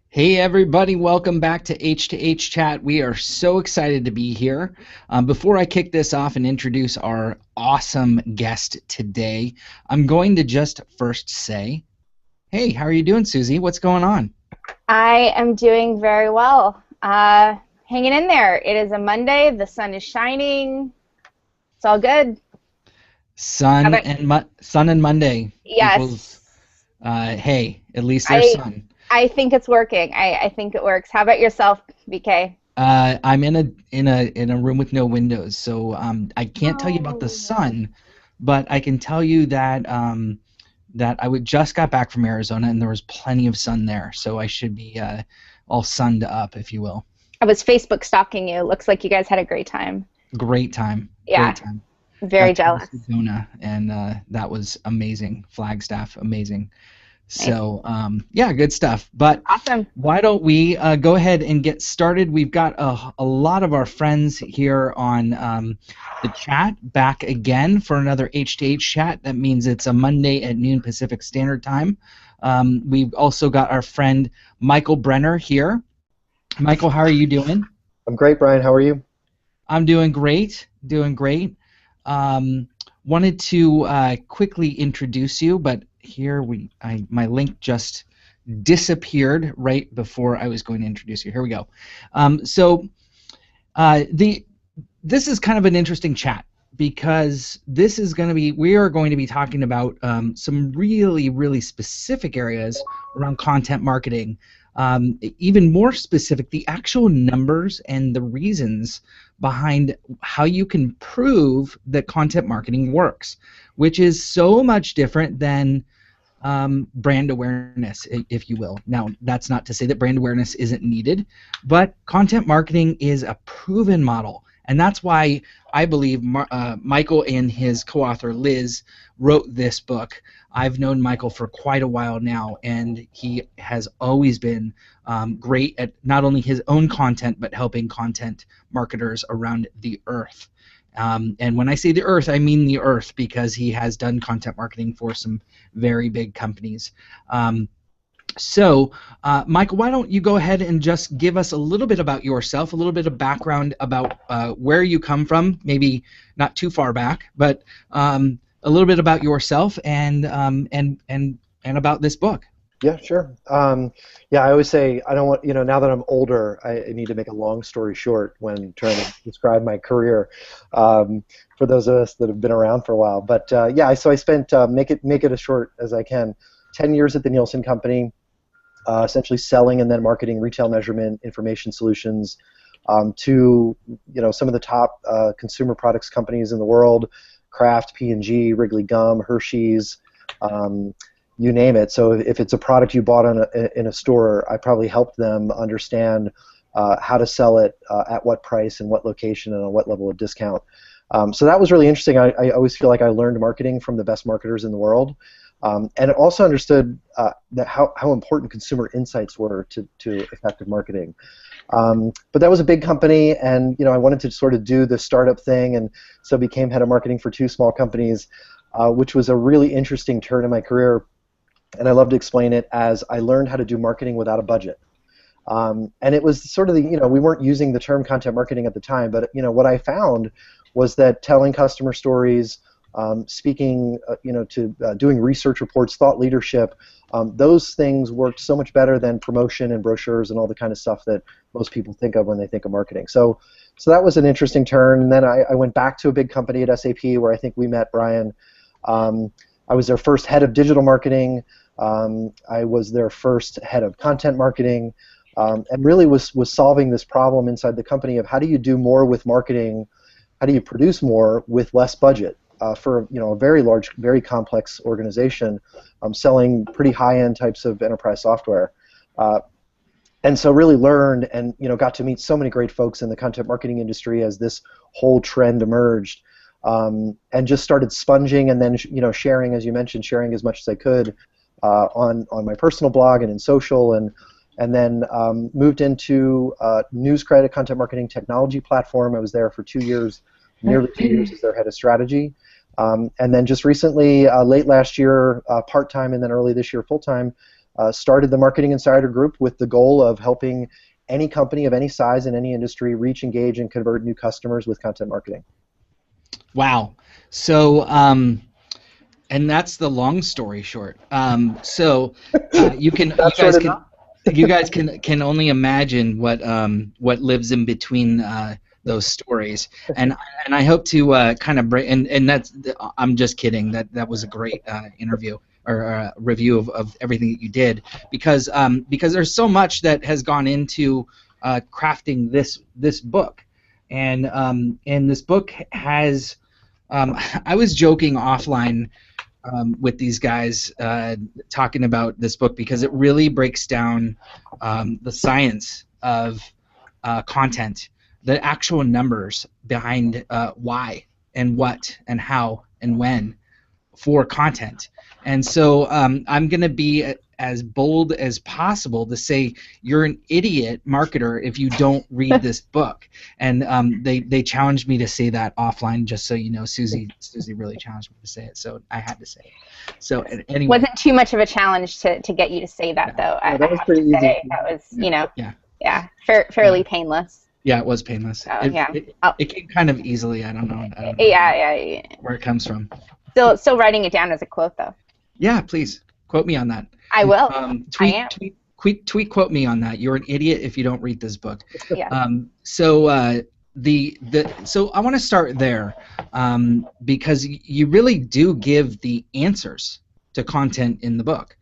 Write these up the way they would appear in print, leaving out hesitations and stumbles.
Hey everybody, welcome back to H Chat. We are so excited to be here. Before I kick this off and introduce our awesome guest today, I'm going to just first say, hey, how are you doing, Susie? What's going on? I am doing very well. Hanging in there. It is a Monday. The sun is shining. It's all good. How about, Sun and Monday equals yes, hey, at least there's I sun. I think it's working. I think it works. How about yourself, BK? I'm in a room with no windows, so I can't tell you about the Oh. sun, but I can tell you that that I would just got back from Arizona and there was plenty of sun there, so I should be all sunned up, if you will. I was Facebook stalking you. Looks like you guys had a great time. Great time, great Yeah, time. very Got to go to jealous. Sedona, and that was amazing. Flagstaff, amazing. Nice. So, yeah, good stuff. But Awesome. why don't we go ahead and get started? We've got a lot of our friends here on the chat back again for another H chat. That means it's a Monday at noon Pacific Standard Time. We've also got our friend Michael Brenner here. Michael, how are you doing? I'm great, Brian. How are you? I'm doing great, doing great. Um, Wanted to quickly introduce you, but here my link just disappeared right before I was going to introduce you. Here we go. So the this is kind of an interesting chat because we are going to be talking about some really, really specific areas around content marketing. Even more specific, the actual numbers and the reasons behind how you can prove that content marketing works, which is so much different than brand awareness, if you will. Now, that's not to say that brand awareness isn't needed, but content marketing is a proven model. And that's why I believe Michael and his co-author Liz wrote this book. I've known Michael for quite a while now, and he has always been great at not only his own content, but helping content marketers around the earth. And when I say the earth, I mean the earth, because he has done content marketing for some very big companies. Michael, why don't you go ahead and just give us a little bit about yourself, a little bit of background about where you come from, maybe not too far back, but a little bit about yourself and about this book. Yeah, sure. Yeah, I always say I don't want, now that I'm older, I need to make a long story short when trying to describe my career for those of us that have been around for a while. But yeah, so I spent, make it as short as I can, 10 years at the Nielsen Company, essentially selling and then marketing retail measurement information solutions to, some of the top consumer products companies in the world, Kraft, P&G, Wrigley Gum, Hershey's, you name it. So if it's a product you bought in a store, I probably helped them understand how to sell it, at what price and what location and on what level of discount. So that was really interesting. I always feel like I learned marketing from the best marketers in the world. And also understood that how important consumer insights were to effective marketing. But that was a big company, and I wanted to sort of do the startup thing, and so became head of marketing for two small companies, which was a really interesting turn in my career. And I love to explain it as I learned how to do marketing without a budget. And it was sort of we weren't using the term content marketing at the time, but what I found was that telling customer stories, speaking, doing research reports, thought leadership, those things worked so much better than promotion and brochures and all the kind of stuff that most people think of when they think of marketing. So that was an interesting turn. And then I went back to a big company at SAP where I think we met Brian. I was their first head of digital marketing. I was their first head of content marketing, and really was solving this problem inside the company of how do you do more with marketing, how do you produce more with less budget for a very large, very complex organization selling pretty high-end types of enterprise software. And so really learned and got to meet so many great folks in the content marketing industry as this whole trend emerged. And just started sponging and then sharing, as you mentioned, sharing as much as I could on my personal blog and in social, and then moved into NewsCredit content marketing technology platform. I was there for 2 years, nearly 2 years as their head of strategy, and then just recently, late last year, part-time, and then early this year, full-time, started the Marketing Insider Group with the goal of helping any company of any size in any industry reach, engage, and convert new customers with content marketing. Wow. So, and that's the long story short. So, you guys can only imagine what lives in between those stories, and I hope to kind of break. And that's, I'm just kidding. That was a great interview or review of everything that you did, because there's so much that has gone into crafting this book, and this book has. I was joking offline with these guys talking about this book because it really breaks down the science of content, the actual numbers behind why and what and how and when for content. And so I'm going to be as bold as possible to say you're an idiot marketer if you don't read this book. And they challenged me to say that offline, just so you know. Suzie really challenged me to say it, so I had to say it. So anyway. Wasn't too much of a challenge to get you to say that, though. Yeah, that was pretty easy. That was, fairly painless. Yeah, it was painless. It came kind of easily. I don't know where it comes from. Still writing it down as a quote, though. Yeah, please quote me on that. I will. Tweet quote me on that. You're an idiot if you don't read this book. Yeah. So I want to start there because you really do give the answers to content in the book.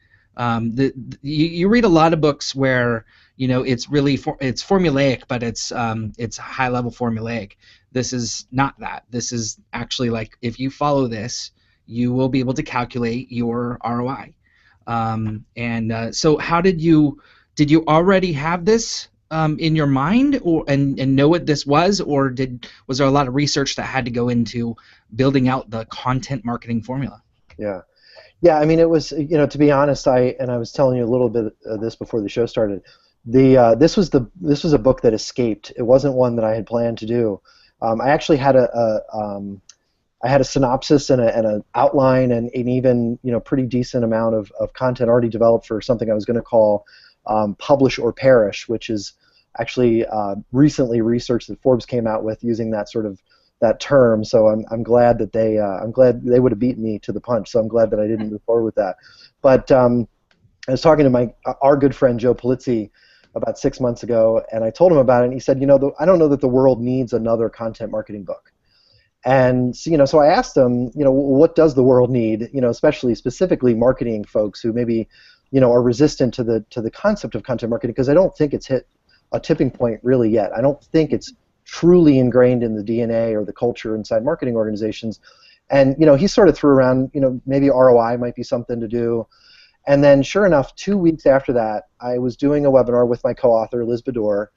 You read a lot of books where it's really it's formulaic, but it's high level formulaic. This is not that. This is actually like, if you follow this, you will be able to calculate your ROI. So how did you already have this in your mind, and know what this was, or was there a lot of research that had to go into building out the content marketing formula? Yeah. I mean, it was, to be honest, I was telling you a little bit of this before the show started. This was a book that escaped. It wasn't one that I had planned to do. I actually had a synopsis and an outline and even pretty decent amount of content already developed for something I was going to call Publish or Perish, which is actually recently research that Forbes came out with using that term. So I'm glad that I'm glad they would have beaten me to the punch. So I'm glad that I didn't move forward with that. But I was talking to our good friend Joe Polizzi about 6 months ago, and I told him about it, and he said, I don't know that the world needs another content marketing book. And so I asked him, what does the world need? Specifically marketing folks who maybe, are resistant to the concept of content marketing, because I don't think it's hit a tipping point really yet. I don't think it's truly ingrained in the DNA or the culture inside marketing organizations. And he sort of threw around, maybe ROI might be something to do. And then, sure enough, 2 weeks after that, I was doing a webinar with my co-author Liz Bedor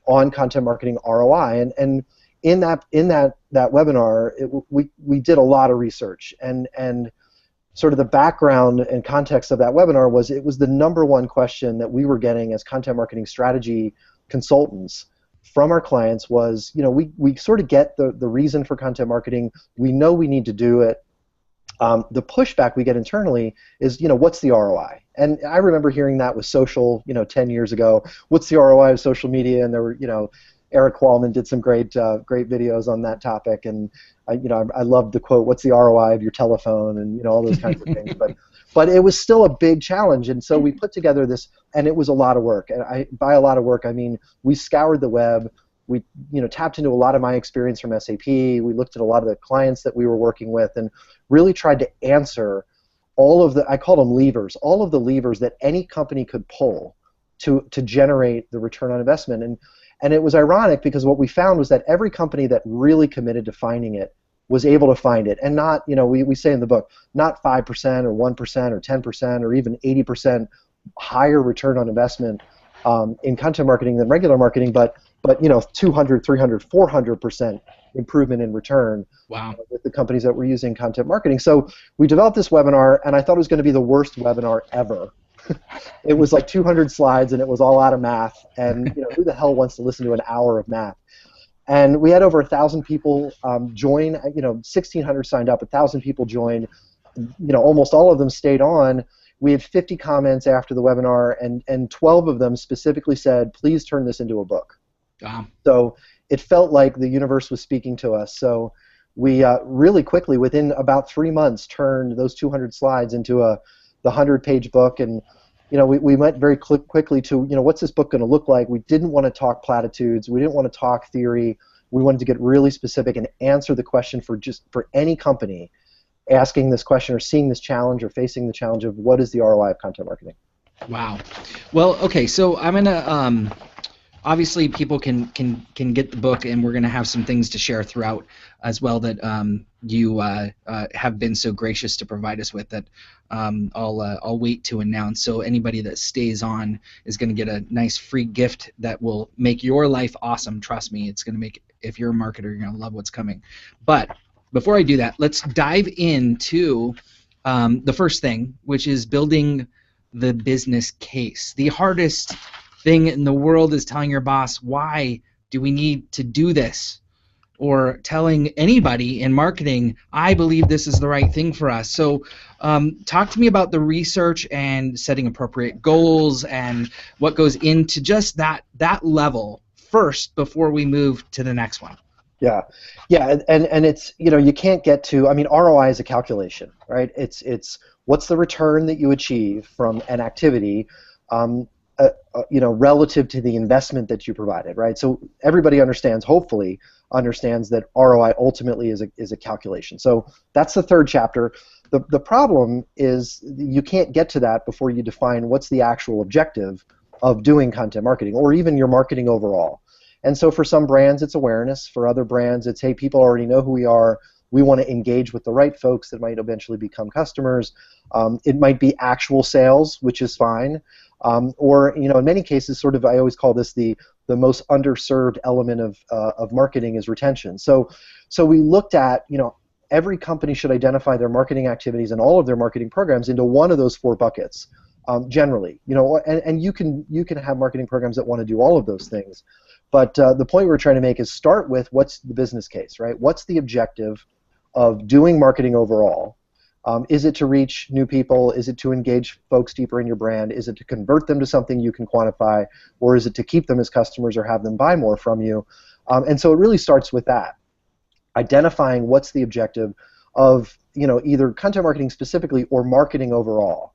on content marketing ROI, and in that webinar, we did a lot of research, and sort of the background and context of that webinar was, it was the number one question that we were getting as content marketing strategy consultants from our clients was, we sort of get the reason for content marketing, we know we need to do it. The pushback we get internally is, what's the ROI? And I remember hearing that with social, 10 years ago. What's the ROI of social media? And there were, Eric Qualman did some great videos on that topic, and I loved the quote, "What's the ROI of your telephone?" and all those kinds of things. But it was still a big challenge, and so we put together this, and it was a lot of work. And by a lot of work, I mean we scoured the web. We tapped into a lot of my experience from SAP. We looked at a lot of the clients that we were working with, and really tried to answer all of I called them levers, all of the levers that any company could pull to generate the return on investment. And it was ironic, because what we found was that every company that really committed to finding it was able to find it, and not, we say in the book, not 5% or 1% or 10% or even 80% higher return on investment in content marketing than regular marketing, but 200, 300, 400% improvement in return. Wow. With the companies that were using content marketing. So we developed this webinar, and I thought it was going to be the worst webinar ever. It was like 200 slides, and it was all out of math, and who the hell wants to listen to an hour of math? And we had over 1,000 people join. 1,600 signed up, 1,000 people joined. Almost all of them stayed on. we had 50 comments after the webinar, and 12 of them specifically said, please turn this into a book. So it felt like the universe was speaking to us. So we really quickly, within about 3 months, turned those 200 slides into the 100-page book. And we went very quickly to, what's this book going to look like? We didn't want to talk platitudes. We didn't want to talk theory. We wanted to get really specific and answer the question for any company asking this question or seeing this challenge or facing the challenge of what is the ROI of content marketing. Wow. Well, okay, so I'm going to obviously people can get the book, and we're going to have some things to share throughout as well that you have been so gracious to provide us with that I'll wait to announce. So anybody that stays on is going to get a nice free gift that will make your life awesome. Trust me, it's going to make, if you're a marketer, you're going to love what's coming. But before I do that, let's dive into the first thing, which is building the business case. The hardest thing in the world is telling your boss, why do we need to do this? Or telling anybody in marketing, I believe this is the right thing for us. So talk to me about the research and setting appropriate goals and what goes into just that level first before we move to the next one. Yeah, and it's, you can't get to, ROI is a calculation, right? It's what's the return that you achieve from an activity, relative to the investment that you provided, right? So everybody hopefully understands that ROI ultimately is a calculation. So that's the third chapter. The problem is you can't get to that before you define what's the actual objective of doing content marketing, or even your marketing overall. And so for some brands, it's awareness. For other brands, it's, hey, people already know who we are. We want to engage with the right folks that might eventually become customers. It might be actual sales, which is fine. Or, in many cases, sort of, I always call this the most underserved element of marketing is retention. So we looked at, every company should identify their marketing activities and all of their marketing programs into one of those 4 buckets. Generally, and you can have marketing programs that want to do all of those things. But the point we're trying to make is start with what's the business case, right? What's the objective of doing marketing overall? Is it to reach new people? Is it to engage folks deeper in your brand? Is it to convert them to something you can quantify? Or is it to keep them as customers or have them buy more from you? And so it really starts with that, identifying what's the objective of either content marketing specifically or marketing overall.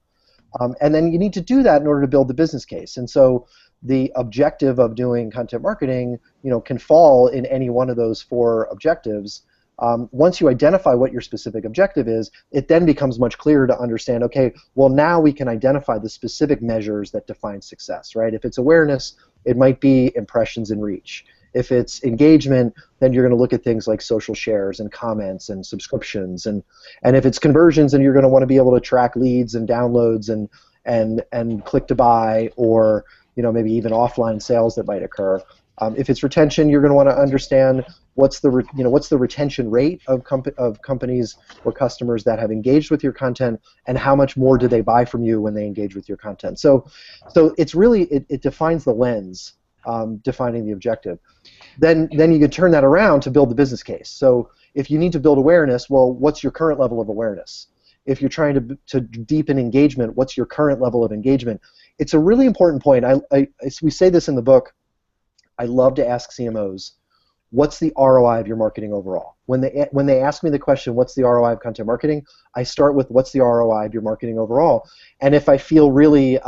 And then you need to do that in order to build the business case. And so the objective of doing content marketing, can fall in any one of those 4 objectives. Once you identify what your specific objective is, it then becomes much clearer to understand, okay, well, now we can identify the specific measures that define success, right? If it's awareness, it might be impressions and reach. If it's engagement, then you're going to look at things like social shares and comments and subscriptions. And if it's conversions, then you're going to want to be able to track leads and downloads and click to buy, or maybe even offline sales that might occur. If it's retention, you're going to want to understand what's the retention rate of companies or customers that have engaged with your content, and how much more do they buy from you when they engage with your content. So it's really it defines the lens, defining the objective. Then you can turn that around to build the business case. So if you need to build awareness, well, what's your current level of awareness? If you're trying to deepen engagement, what's your current level of engagement? It's a really important point. We say this in the book. I love to ask CMOs, what's the ROI of your marketing overall? When they ask me the question, what's the ROI of content marketing, I start with what's the ROI of your marketing overall. And if I feel really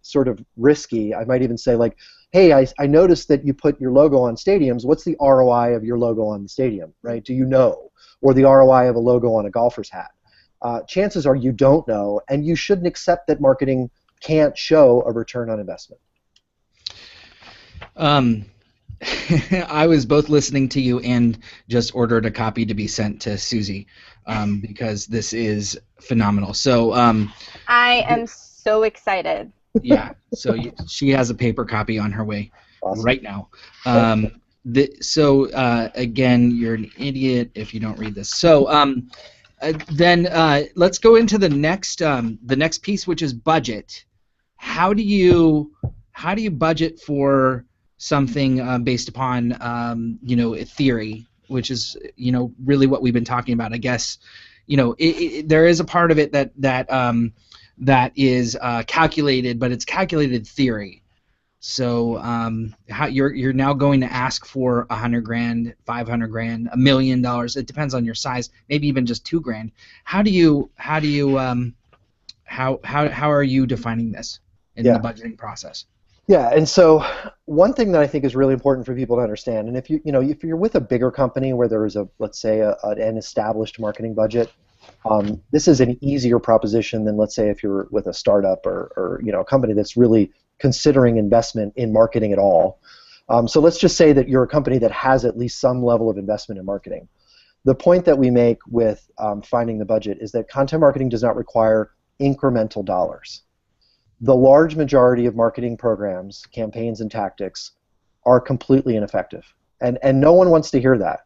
sort of risky, I might even say, like, hey, I noticed that you put your logo on stadiums. What's the ROI of your logo on the stadium, right? Do you know? Or the ROI of a logo on a golfer's hat? Chances are you don't know, and you shouldn't accept that marketing can't show a return on investment. I was both listening to you and just ordered a copy to be sent to Suzie, because this is phenomenal. So I am so excited. Yeah, so she has a paper copy on her way right now. Again, you're an idiot if you don't read this. So then let's go into the next piece, which is budget. How do you budget for something based upon a theory, which is really what we've been talking about? I guess there is a part of it that that is calculated, but it's calculated theory. So how you're now going to ask for $100,000, $500,000, $1 million. It depends on your size, maybe even just $2,000. How are you defining this in the budgeting process? Yeah, and so one thing that I think is really important for people to understand, and if if you're with a bigger company where there is let's say an established marketing budget, this is an easier proposition than, let's say, if you're with a startup or a company that's really considering investment in marketing at all. So let's just say that you're a company that has at least some level of investment in marketing. The point that we make with finding the budget is that content marketing does not require incremental dollars. The large majority of marketing programs, campaigns, and tactics are completely ineffective, and no one wants to hear that.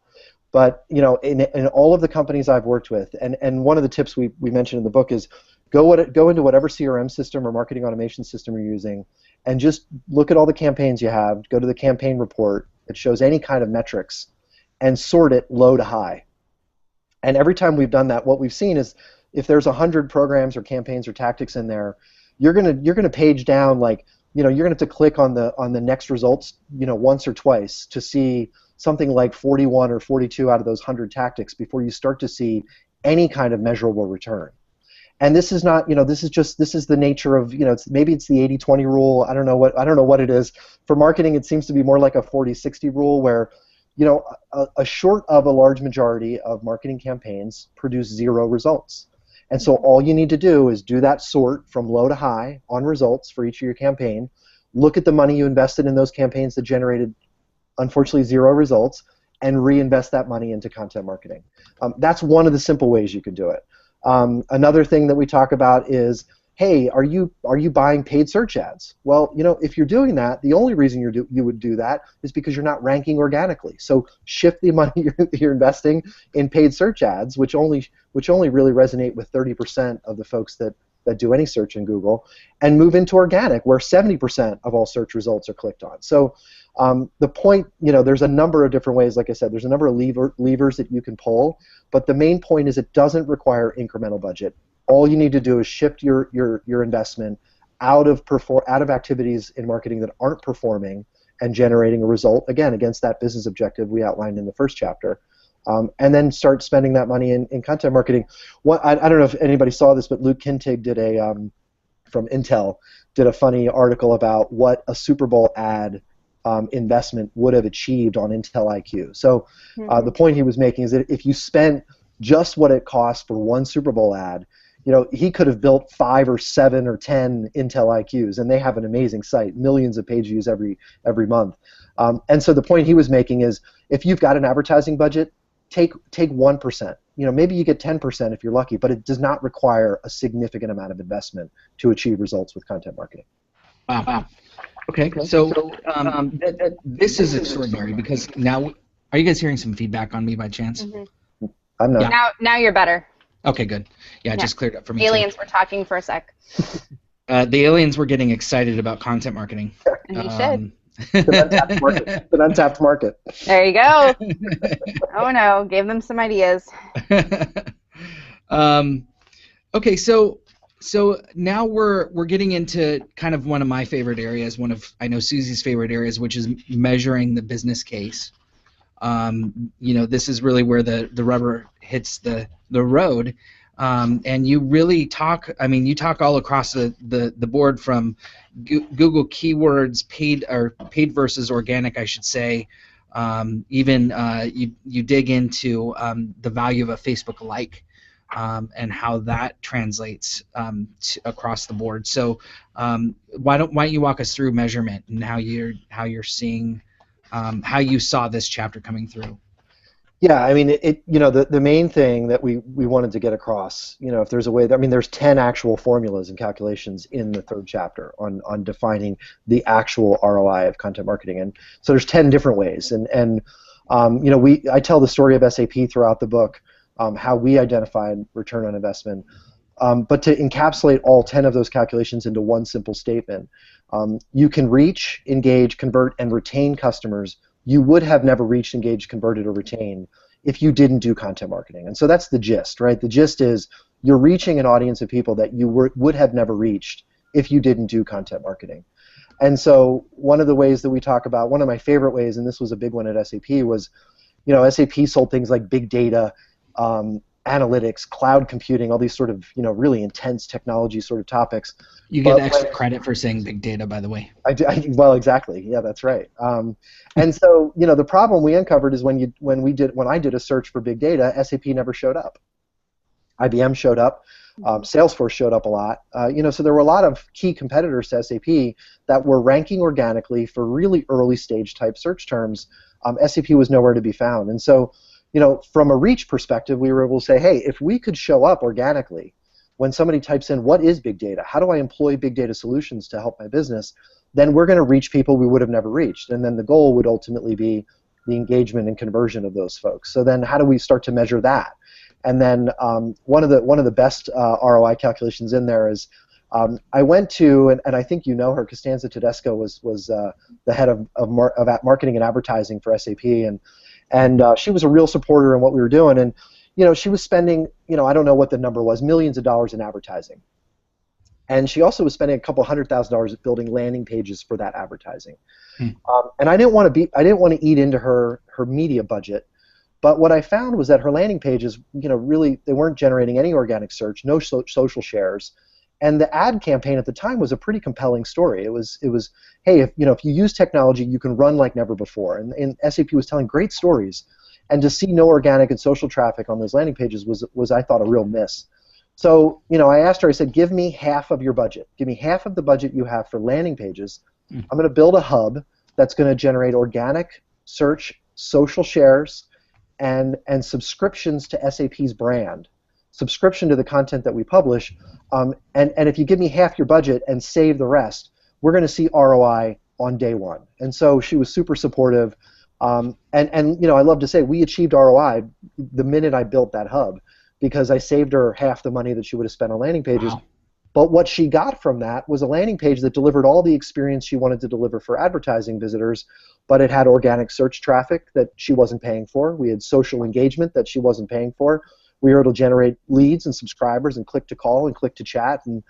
But in all of the companies I've worked with, and one of the tips we mentioned in the book is go into whatever CRM system or marketing automation system you're using, and just look at all the campaigns you have. Go to the campaign report that shows any kind of metrics, and sort it low to high. And every time we've done that, what we've seen is if there's 100 programs or campaigns or tactics in there, you're gonna page down, like you're gonna have to click on the next results once or twice to see something like 41 or 42 out of those 100 tactics before you start to see any kind of measurable return. And this is not, this is the nature of, maybe it's the 80-20 rule. I don't know what it is. For marketing, it seems to be more like a 40-60 rule where, a short of a large majority of marketing campaigns produce zero results. And so all you need to do is do that sort from low to high on results for each of your campaign. Look at the money you invested in those campaigns that generated, unfortunately, zero results, and reinvest that money into content marketing. That's one of the simple ways you can do it. Another thing that we talk about is, hey, are you buying paid search ads? Well, if you're doing that, the only reason you would do that is because you're not ranking organically. So shift the money you're investing in paid search ads, which only really resonate with 30% of the folks that do any search in Google, and move into organic, where 70% of all search results are clicked on. So the point, there's a number of different ways. Like I said, there's a number of levers that you can pull, but the main point is it doesn't require incremental budget. All you need to do is shift your investment out of activities in marketing that aren't performing and generating a result, again, against that business objective we outlined in the first chapter, and then start spending that money in content marketing. I don't know if anybody saw this, but Luke Kintig from Intel did a funny article about what a Super Bowl ad investment would have achieved on Intel IQ. So the point he was making is that if you spent just what it cost for one Super Bowl ad, he could have built 5 or 7 or 10 Intel IQs, and they have an amazing site, millions of page views every month. And so the point he was making is, if you've got an advertising budget, take 1%. Maybe you get 10% if you're lucky, but it does not require a significant amount of investment to achieve results with content marketing. Wow. Okay. So this is extraordinary, because now, are you guys hearing some feedback on me by chance? Mm-hmm. I'm not. Yeah. Now you're better. Okay, good. Yeah, it just cleared up for me. Aliens were talking for a sec. The aliens were getting excited about content marketing. And you should. It's an untapped market. There you go. Oh no, gave them some ideas. Okay, so now we're getting into kind of one of my favorite areas, I know Susie's favorite areas, which is measuring the business case. This is really where the rubber hits the road, and you really talk. You talk all across the board, from Google keywords, paid versus organic, I should say. Even you dig into the value of a Facebook like, and how that translates across the board. So why don't you walk us through measurement and how you're seeing how you saw this chapter coming through? Yeah, the main thing that we wanted to get across, if there's a way there's 10 actual formulas and calculations in the third chapter on defining the actual ROI of content marketing, and so there's 10 different ways, and I tell the story of SAP throughout the book, how we identified return on investment, but to encapsulate all 10 of those calculations into one simple statement, you can reach, engage, convert, and retain customers you would have never reached, engaged, converted, or retained if you didn't do content marketing. And so that's the gist, right? The gist is you're reaching an audience of people that you would have never reached if you didn't do content marketing. And so one of the ways that we talk about, one of my favorite ways, and this was a big one at SAP, was, SAP sold things like big data, analytics, cloud computing, all these sort of, really intense technology sort of topics. You get extra credit for saying big data, by the way. Well, exactly. Yeah, that's right. And so, the problem we uncovered is when I did a search for big data, SAP never showed up. IBM showed up. Salesforce showed up a lot. So there were a lot of key competitors to SAP that were ranking organically for really early stage type search terms. SAP was nowhere to be found. And so, from a reach perspective, we were able to say, hey, if we could show up organically when somebody types in, what is big data? How do I employ big data solutions to help my business? Then we're going to reach people we would have never reached. And then the goal would ultimately be the engagement and conversion of those folks. So then how do we start to measure that? And then one of the best ROI calculations in there is I went to, and I think you know her, Costanza Tedesco was the head of marketing and advertising for SAP, and she was a real supporter in what we were doing. And she was spending, I don't know what the number was, millions of dollars in advertising. And she also was spending a couple $100,000 building landing pages for that advertising. And I didn't want to eat into her media budget. But what I found was that her landing pages, really, they weren't generating any organic search, no social shares, and the ad campaign at the time was a pretty compelling story. It was, hey, if you use technology, you can run like never before, and SAP was telling great stories, and to see no organic and social traffic on those landing pages was I thought a real miss. So I asked her, I said, give me half of your budget, give me half of the budget you have for landing pages. I'm going to build a hub that's going to generate organic search, social shares, and subscriptions to SAP's brand, subscription to the content that we publish, and if you give me half your budget and save the rest, we're going to see ROI on day one. And so she was super supportive, and I love to say we achieved ROI the minute I built that hub, because I saved her half the money that she would have spent on landing pages. Wow. But what she got from that was a landing page that delivered all the experience she wanted to deliver for advertising visitors, but it had organic search traffic that she wasn't paying for. We had social engagement that she wasn't paying for. We were able to generate leads and subscribers and click to call and click to chat and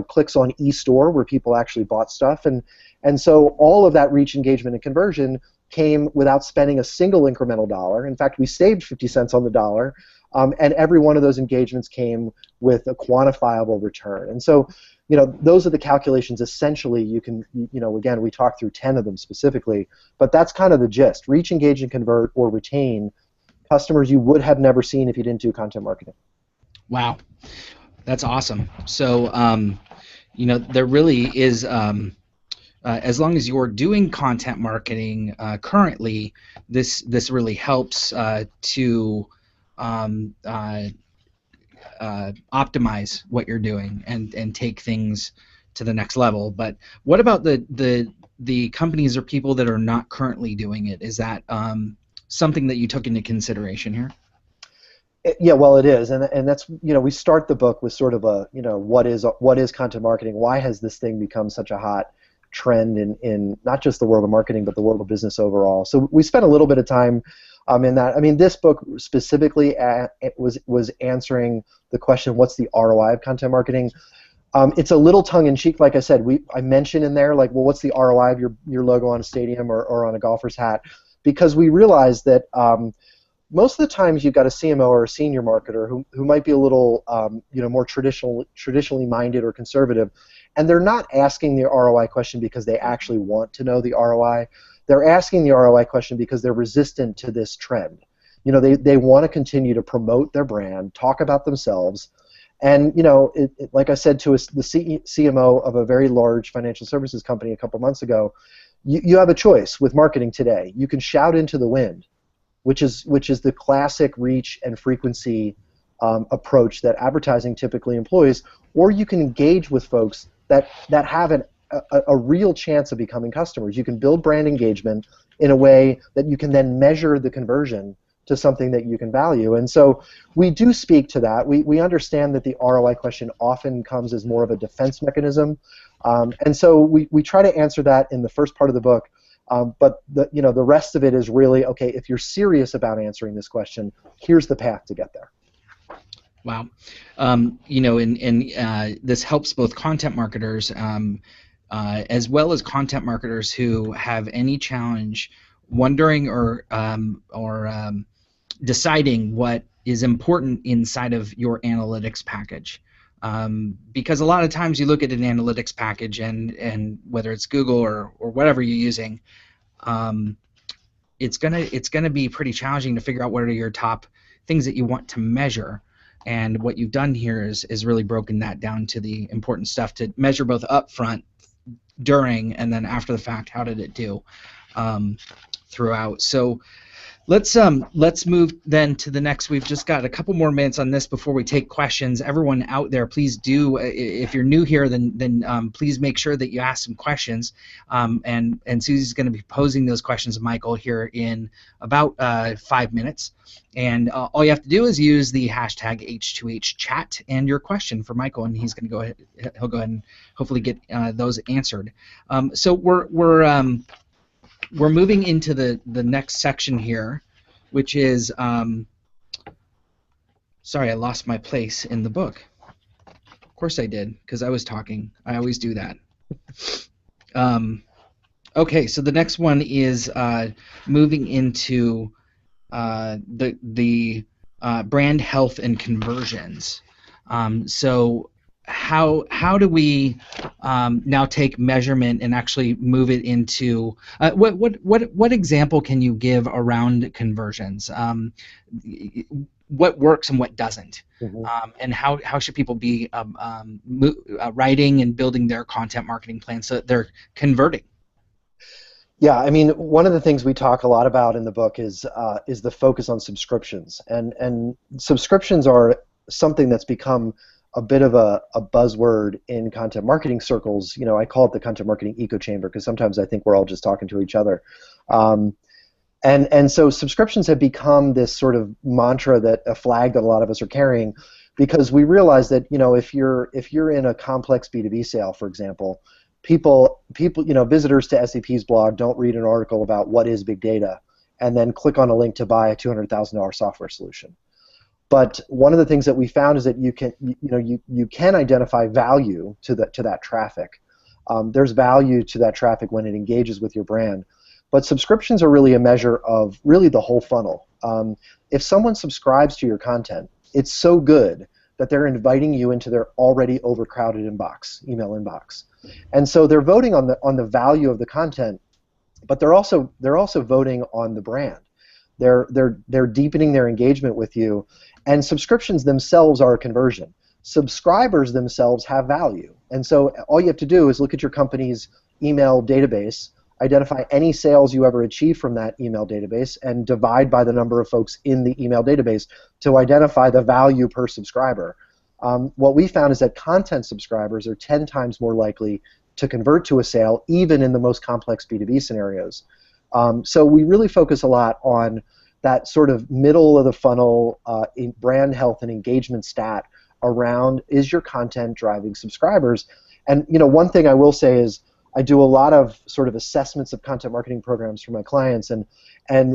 clicks on eStore where people actually bought stuff. And so all of that reach, engagement, and conversion came without spending a single incremental dollar. In fact, we saved 50 cents on the dollar. And every one of those engagements came with a quantifiable return. And so, those are the calculations. Essentially, you can, again, we talked through 10 of them specifically, but that's kind of the gist. Reach, engage, and convert or retain customers you would have never seen if you didn't do content marketing. Wow, that's awesome. So, there really is, as long as you're doing content marketing currently, this really helps to optimize what you're doing and take things to the next level. But what about the companies or people that are not currently doing it? Is that something that you took into consideration here? Yeah, well, it is, and that's we start the book with sort of a what is content marketing? Why has this thing become such a hot trend in not just the world of marketing but the world of business overall? So we spent a little bit of time in that. I mean, this book specifically was answering the question, what's the ROI of content marketing? It's a little tongue-in-cheek, like I said. I mentioned in there, like, well, what's the ROI of your logo on a stadium or on a golfer's hat? Because we realized that most of the times you've got a CMO or a senior marketer who might be a little more traditionally minded or conservative, and they're not asking the ROI question because they actually want to know the ROI. They're asking the ROI question because they're resistant to this trend. They want to continue to promote their brand, talk about themselves, and like I said to the CMO of a very large financial services company a couple months ago, you have a choice with marketing today. You can shout into the wind, which is the classic reach and frequency approach that advertising typically employs, or you can engage with folks that have a real chance of becoming customers. You can build brand engagement in a way that you can then measure the conversion to something that you can value. And so we do speak to that. We understand that the ROI question often comes as more of a defense mechanism. And so we try to answer that in the first part of the book. But the rest of it is really, okay, if you're serious about answering this question, here's the path to get there. Wow. This helps both content marketers as well as content marketers who have any challenge wondering or deciding what is important inside of your analytics package. Because a lot of times you look at an analytics package and whether it's Google or whatever you're using, um, it's gonna be pretty challenging to figure out what are your top things that you want to measure. And what you've done here is really broken that down to the important stuff to measure both upfront, during, and then after the fact. How did it do throughout? So let's move then to the next. We've just got a couple more minutes on this before we take questions. Everyone out there, please do. If you're new here, then please make sure that you ask some questions. And Susie's going to be posing those questions to Michael here in about 5 minutes. And all you have to do is use the hashtag H2H chat and your question for Michael, and he's going to go ahead. He'll go ahead and hopefully get those answered. So we're moving into the next section here, which is sorry, I lost my place in the book. Of course I did, because I was talking. I always do that. Okay, so the next one is moving into the brand health and conversions. So how do we now take measurement and actually move it into what example can you give around conversions? What works and what doesn't, and how should people be writing and building their content marketing plan so that they're converting? Yeah, I mean, one of the things we talk a lot about in the book is the focus on subscriptions, and subscriptions are something that's become a bit of a buzzword in content marketing circles. You know, I call it the content marketing echo chamber because sometimes I think we're all just talking to each other. And so subscriptions have become this sort of mantra, that a flag that a lot of us are carrying, because we realize that, you know, if you're in a complex B2B sale, for example, people, you know, visitors to SAP's blog don't read an article about what is big data and then click on a link to buy a $200,000 software solution. But one of the things that we found is that you can identify value to that traffic. There's value to that traffic when it engages with your brand. But subscriptions are really a measure of really the whole funnel. If someone subscribes to your content, it's so good that they're inviting you into their already overcrowded email inbox. And so they're voting on the value of the content, but they're also voting on the brand. They're deepening their engagement with you, and subscriptions themselves are a conversion. Subscribers themselves have value, and so all you have to do is look at your company's email database, identify any sales you ever achieve from that email database, and divide by the number of folks in the email database to identify the value per subscriber. What we found is that content subscribers are 10 times more likely to convert to a sale, even in the most complex B2B scenarios. So we really focus a lot on that sort of middle of the funnel in brand health and engagement stat around, is your content driving subscribers? And you know, one thing I will say is I do a lot of sort of assessments of content marketing programs for my clients, and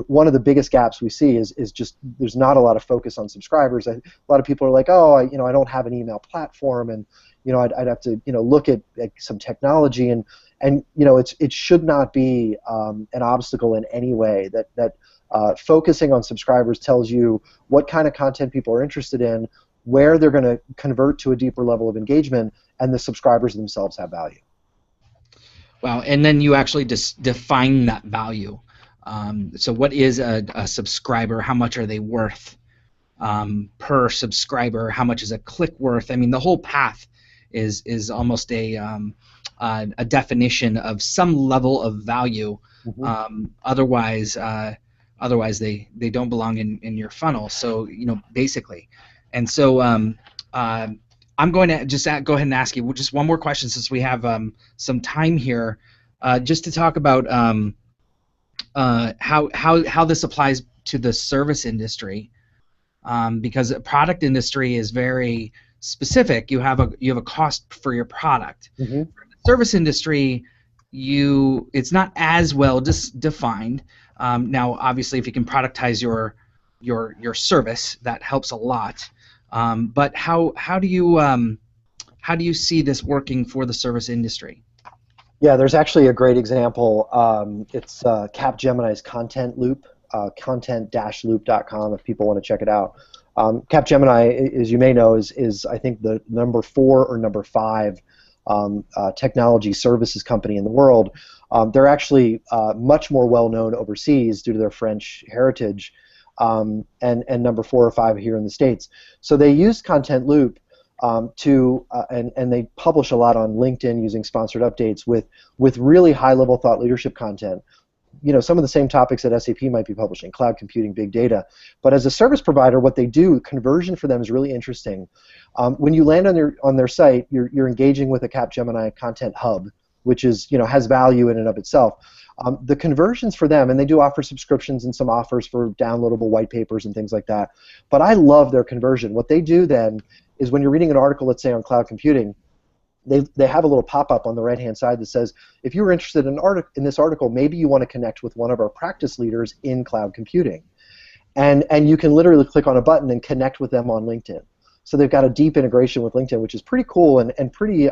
one of the biggest gaps we see is just there's not a lot of focus on subscribers. A lot of people are like, oh, I don't have an email platform, and I'd have to look at some technology, and it should not be an obstacle in any way. That focusing on subscribers tells you what kind of content people are interested in, where they're going to convert to a deeper level of engagement, and the subscribers themselves have value. Wow, and then you actually just define that value. So what is a subscriber? How much are they worth per subscriber? How much is a click worth? I mean, the whole path is almost a definition of some level of value. Otherwise they don't belong in your funnel. So basically, and so I'm going to just go ahead and ask you just one more question since we have some time here, just to talk about how this applies to the service industry, because the product industry is very specific. You have a cost for your product. For the service industry, it's not as well defined. Now, obviously, if you can productize your service, that helps a lot. But how do you see this working for the service industry? Yeah, there's actually a great example. It's Capgemini's content loop, content-loop.com if people want to check it out. Capgemini, as you may know, is I think the number 4 or number 5 technology services company in the world. They're actually much more well known overseas due to their French heritage, and number 4 or 5 here in the States. So they use Content Loop and they publish a lot on LinkedIn using sponsored updates with really high-level thought leadership content. You know, some of the same topics that SAP might be publishing: cloud computing, big data. But as a service provider, what they do, conversion for them is really interesting. When you land on their site, you're engaging with a Capgemini content hub, which is, you know, has value in and of itself. The conversions for them, and they do offer subscriptions and some offers for downloadable white papers and things like that. But I love their conversion. What they do then is when you're reading an article, let's say on cloud computing, they have a little pop-up on the right-hand side that says, if you're interested in this article, maybe you want to connect with one of our practice leaders in cloud computing. And you can literally click on a button and connect with them on LinkedIn. So they've got a deep integration with LinkedIn, which is pretty cool and pretty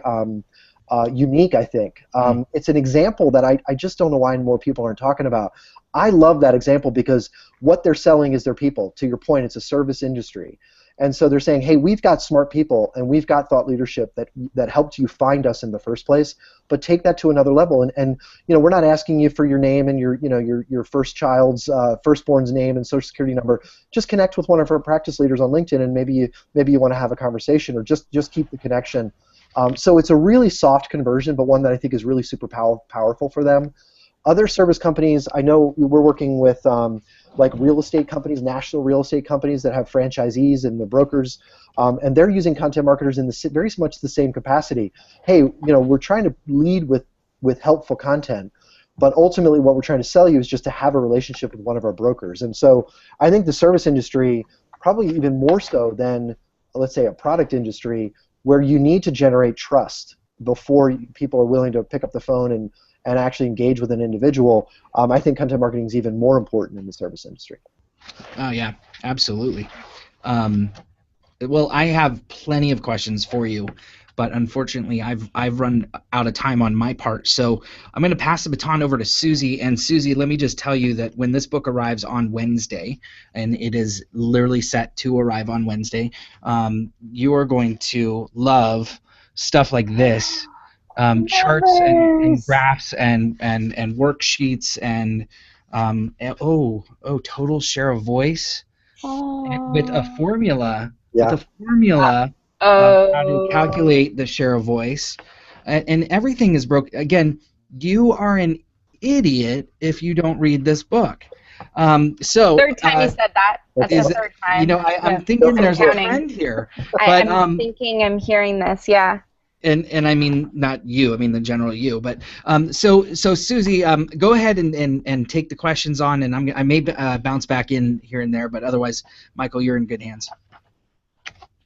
unique, I think. It's an example that I just don't know why more people aren't talking about. I love that example because what they're selling is their people. To your point, it's a service industry. And so they're saying, hey, we've got smart people and we've got thought leadership that helped you find us in the first place, but take that to another level. And you know, we're not asking you for your name and your first child's firstborn's name and social security number. Just connect with one of our practice leaders on LinkedIn, and maybe you want to have a conversation, or just keep the connection. So it's a really soft conversion, but one that I think is really super powerful for them. Other service companies, I know we're working with like real estate companies, national real estate companies that have franchisees and the brokers, and they're using content marketers in very much the same capacity. Hey, you know, we're trying to lead with helpful content, but ultimately what we're trying to sell you is just to have a relationship with one of our brokers. And so I think the service industry, probably even more so than, let's say, a product industry, where you need to generate trust before people are willing to pick up the phone and actually engage with an individual. I think content marketing is even more important in the service industry. Oh yeah, absolutely. Well, I have plenty of questions for you, but unfortunately, I've run out of time on my part. So I'm going to pass the baton over to Suzie. And Suzie, let me just tell you that when this book arrives on Wednesday, and it is literally set to arrive on Wednesday, you are going to love stuff like this. Charts and graphs and worksheets and total share of voice with a formula Yeah. of how to calculate the share of voice, and everything is broken. Again, you are an idiot if you don't read this book. So third time you said that. That's the third time. You know, I'm thinking there's a trend here. But I'm thinking I'm hearing this. Yeah. And I mean not you, I mean the general you, but so Suzie, go ahead and take the questions on, and I may bounce back in here and there, but otherwise, Michael, you're in good hands.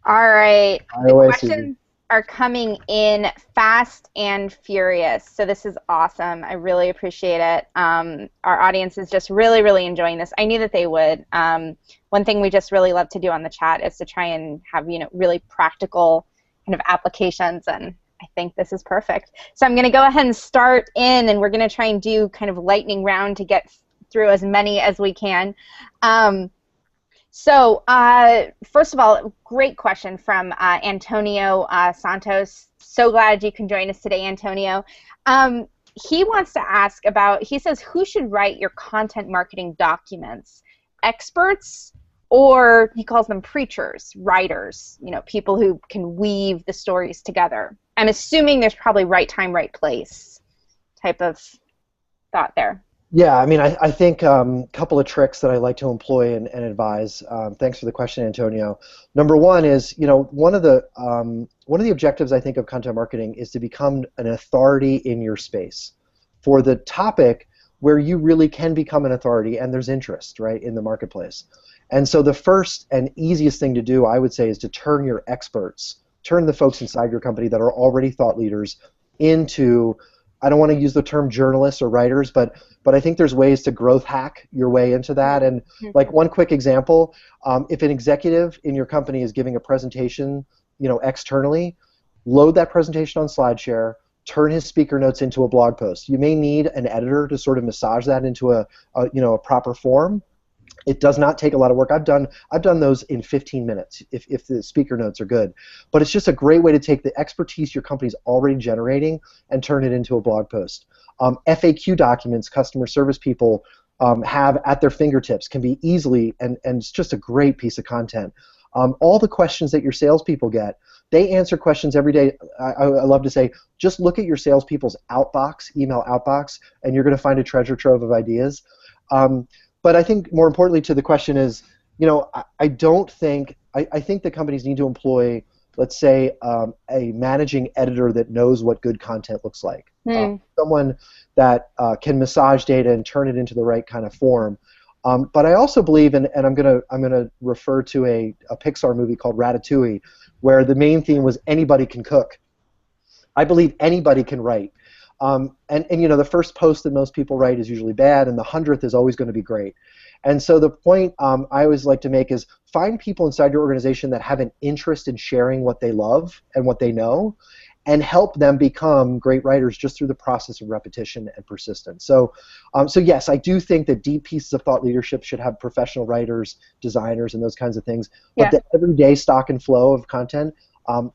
All right, the questions Suzie are coming in fast and furious, so this is awesome. I really appreciate it. Our audience is just really enjoying this. I knew that they would. One thing we just really love to do on the chat is to try and have, you know, really practical kind of applications, and I think this is perfect. So I'm going to go ahead and start in, and we're going to try and do kind of lightning round to get through as many as we can. So first of all, great question from Antonio Santos. So glad you can join us today, Antonio. He wants to ask about, he says, who should write your content marketing documents? Experts, or he calls them preachers, writers, you know, people who can weave the stories together? I'm assuming there's probably right time, right place type of thought there. Yeah, I mean, I think a couple of tricks that I like to employ and advise. Thanks for the question, Antonio. Number one is, you know, one of the objectives, I think, of content marketing is to become an authority in your space for the topic where you really can become an authority and there's interest, right, in the marketplace. And so the first and easiest thing to do, I would say, is to turn your experts, turn the folks inside your company that are already thought leaders into I don't want to use the term journalists or writers, but I think there's ways to growth hack your way into that. And like one quick example, if an executive in your company is giving a presentation, externally, load that presentation on SlideShare, turn his speaker notes into a blog post. You may need an editor to sort of massage that into a proper form. It does not take a lot of work. I've done those in 15 minutes if the speaker notes are good. But it's just a great way to take the expertise your company's already generating and turn it into a blog post. FAQ documents customer service people have at their fingertips can be easily, and it's just a great piece of content. All the questions that your salespeople get, they answer questions every day. I love to say, just look at your salespeople's outbox, email outbox, and you're going to find a treasure trove of ideas. But I think more importantly to the question is, I think that companies need to employ, let's say, a managing editor that knows what good content looks like. Someone that can massage data and turn it into the right kind of form. But I also believe, and I'm gonna refer to a Pixar movie called Ratatouille, where the main theme was anybody can cook. I believe anybody can write. And the first post that most people write is usually bad, and the 100th is always going to be great. And so the point I always like to make is find people inside your organization that have an interest in sharing what they love and what they know, and help them become great writers just through the process of repetition and persistence. So yes, I do think that deep pieces of thought leadership should have professional writers, designers, and those kinds of things. But the everyday stock and flow of content,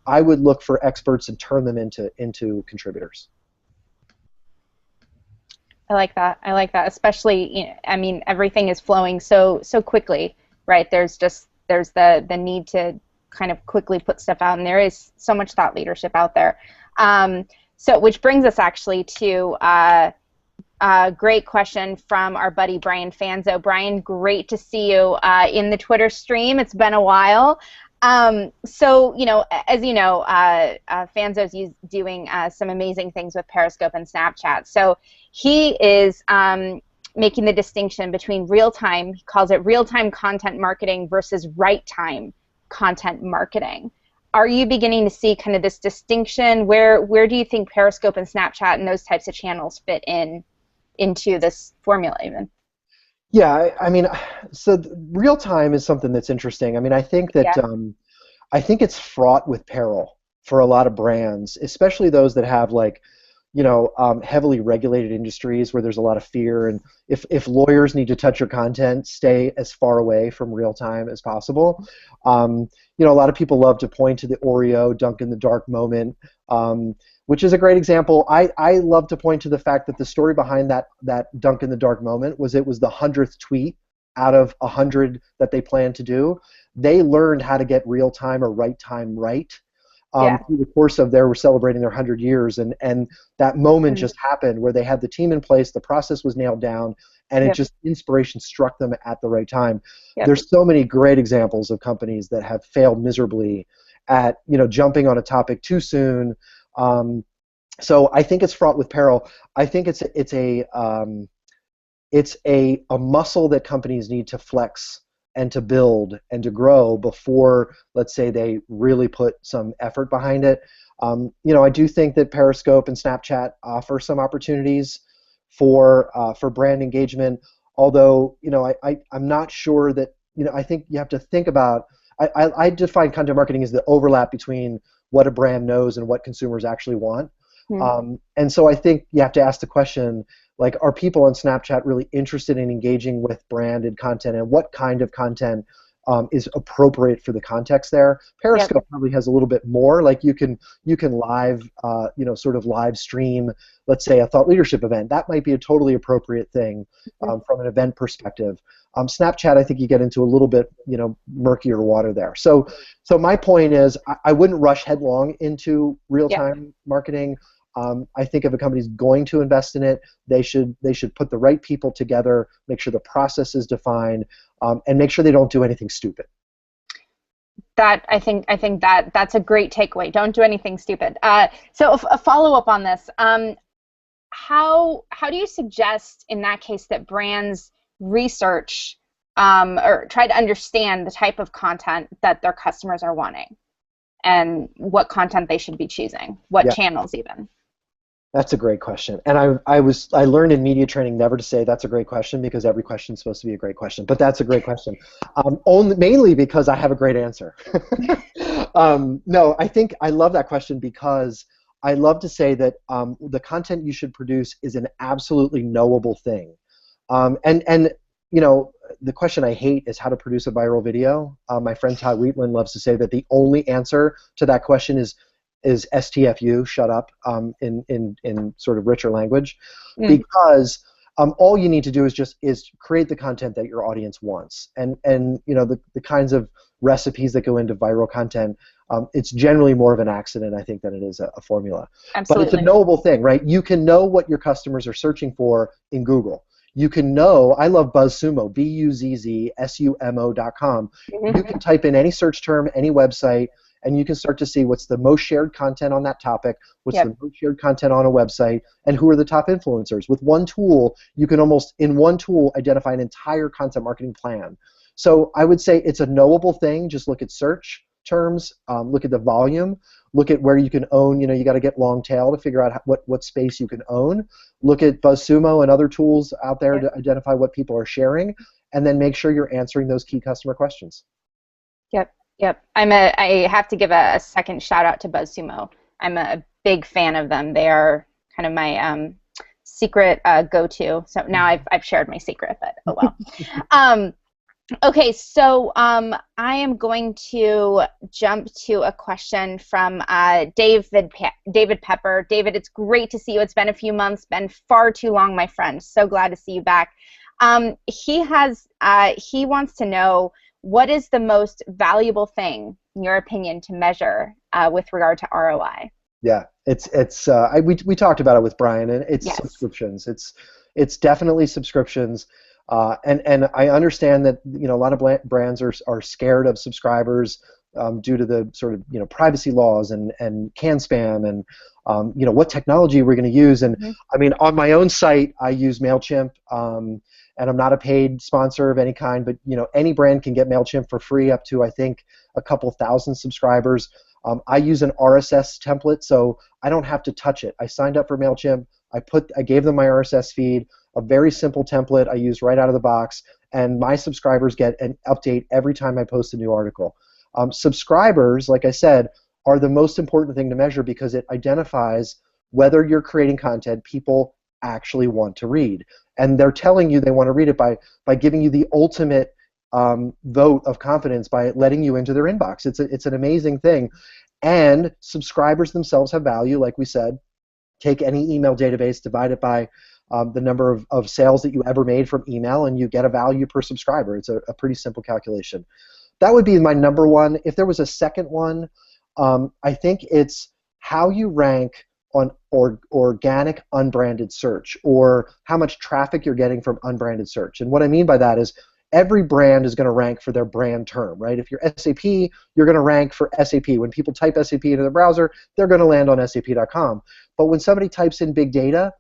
I would look for experts and turn them into contributors. I like that. Especially, everything is flowing so quickly, right? There's the need to kind of quickly put stuff out, and there is so much thought leadership out there. So, which brings us actually to a great question from our buddy Brian Fanzo. Brian, great to see you in the Twitter stream. It's been a while. So, as you know, Fanzo's doing some amazing things with Periscope and Snapchat. So he is making the distinction between real-time, he calls it real-time content marketing versus right-time content marketing. Are you beginning to see kind of this distinction? Where do you think Periscope and Snapchat and those types of channels fit into this formula even? Yeah, so real time is something that's interesting. I think that I think it's fraught with peril for a lot of brands, especially those that have heavily regulated industries where there's a lot of fear. And if lawyers need to touch your content, stay as far away from real time as possible. A lot of people love to point to the Oreo dunk in the dark moment, which is a great example. I love to point to the fact that the story behind that dunk in the dark moment was it was the 100th tweet out of 100 that they planned to do. They learned how to get real time or right time right through the course of they were celebrating their 100 years, and that moment just happened where they had the team in place, the process was nailed down, and it just inspiration struck them at the right time. There's so many great examples of companies that have failed miserably at jumping on a topic too soon. So I think it's fraught with peril. I think it's a muscle that companies need to flex and to build and to grow before, let's say, they really put some effort behind it. I do think that Periscope and Snapchat offer some opportunities for brand engagement. Although, I'm not sure that, I think you have to think about. I define content marketing as the overlap between what a brand knows and what consumers actually want. And so I think you have to ask the question, are people on Snapchat really interested in engaging with branded content, and what kind of content is appropriate for the context there? Periscope probably has a little bit more. You can live, sort of live stream, let's say, a thought leadership event. That might be a totally appropriate thing from an event perspective. Snapchat, I think you get into a little bit, murkier water there. So my point is, I wouldn't rush headlong into real-time marketing. I think if a company's going to invest in it, they should put the right people together, make sure the process is defined, and make sure they don't do anything stupid. I think that's a great takeaway. Don't do anything stupid. So a follow-up on this. How do you suggest in that case that brands research or try to understand the type of content that their customers are wanting, and what content they should be choosing, what channels even? That's a great question, and I learned in media training never to say that's a great question because every question is supposed to be a great question. But that's a great question, mainly because I have a great answer. No, I think I love that question because I love to say that the content you should produce is an absolutely knowable thing, and you know the question I hate is how to produce a viral video. My friend Todd Wheatland loves to say that the only answer to that question is STFU, shut up, in sort of richer language, because all you need to do is create the content that your audience wants, and you know the kinds of recipes that go into viral content. It's generally more of an accident, I think, than it is a formula. Absolutely. But it's a knowable thing, right? You can know what your customers are searching for in Google. You can know, I love BuzzSumo, BuzzSumo.com. You can type in any search term, any website, and you can start to see what's the most shared content on that topic, what's the most shared content on a website, and who are the top influencers. With one tool, you can almost, in one tool, identify an entire content marketing plan. So I would say it's a knowable thing. Just look at search terms, look at the volume, look at where you can own. You know, you got to get long tail to figure out what space you can own. Look at BuzzSumo and other tools out there to identify what people are sharing, and then make sure you're answering those key customer questions. Yep. I have to give a second shout out to BuzzSumo. I'm a big fan of them. They are kind of my secret go-to. So now I've shared my secret, but oh well. Okay, so I am going to jump to a question from David Pepper. David, it's great to see you. It's been a few months, been far too long, my friend. So glad to see you back. He wants to know, what is the most valuable thing, in your opinion, to measure with regard to ROI? Yeah, we talked about it with Bryan, and it's subscriptions. It's definitely subscriptions. And I understand that a lot of brands are scared of subscribers due to the sort of privacy laws and can spam and what technology we're going to use. And I mean, on my own site, I use MailChimp, and I'm not a paid sponsor of any kind, but any brand can get MailChimp for free up to, I think, a couple thousand subscribers. I use an RSS template, so I don't have to touch it. I signed up for MailChimp. I gave them my RSS feed, a very simple template I use right out of the box, and my subscribers get an update every time I post a new article. Subscribers, like I said, are the most important thing to measure because it identifies whether you're creating content people actually want to read. And they're telling you they want to read it by giving you the ultimate vote of confidence by letting you into their inbox. It's an amazing thing. And subscribers themselves have value, like we said. Take any email database, divide it by the number of sales that you ever made from email, and you get a value per subscriber. It's a pretty simple calculation. That would be my number one. If there was a second one, I think it's how you rank on organic unbranded search, or how much traffic you're getting from unbranded search. And what I mean by that is every brand is going to rank for their brand term, right? If you're SAP, you're going to rank for SAP. When people type SAP into the browser, they're going to land on SAP.com. But when somebody types in big data,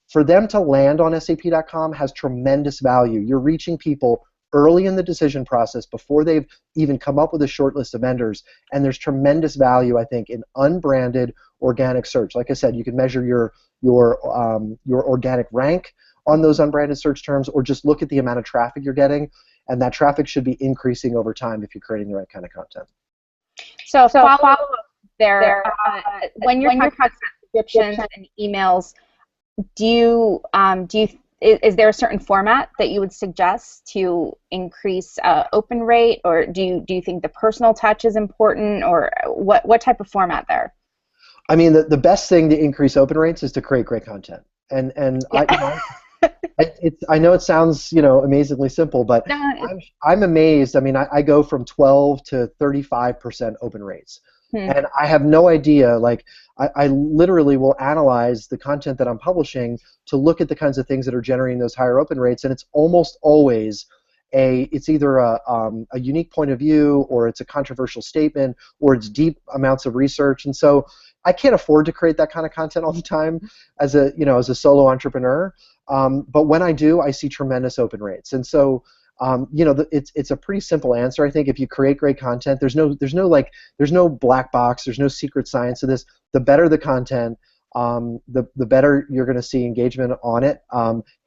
for them to land on SAP.com has tremendous value. You're reaching people early in the decision process before they've even come up with a short list of vendors, and there's tremendous value, I think, in unbranded organic search. Like I said, you can measure your organic rank on those unbranded search terms, or just look at the amount of traffic you're getting, and that traffic should be increasing over time if you're creating the right kind of content. So follow up there. When you're talking about subscriptions and emails, is there a certain format that you would suggest to increase open rate, or do you think the personal touch is important, or what type of format there? I mean, the best thing to increase open rates is to create great content, and yeah. I know it sounds amazingly simple, but I'm amazed. I mean, I go from 12 to 35% open rates. And I have no idea, like, I literally will analyze the content that I'm publishing to look at the kinds of things that are generating those higher open rates, and it's almost always it's either a unique point of view, or it's a controversial statement, or it's deep amounts of research. And so I can't afford to create that kind of content all the time as a solo entrepreneur. But when I do, I see tremendous open rates. And so it's a pretty simple answer. I think if you create great content, there's no black box, there's no secret science to this. The better the content, the better you're going to see engagement on it.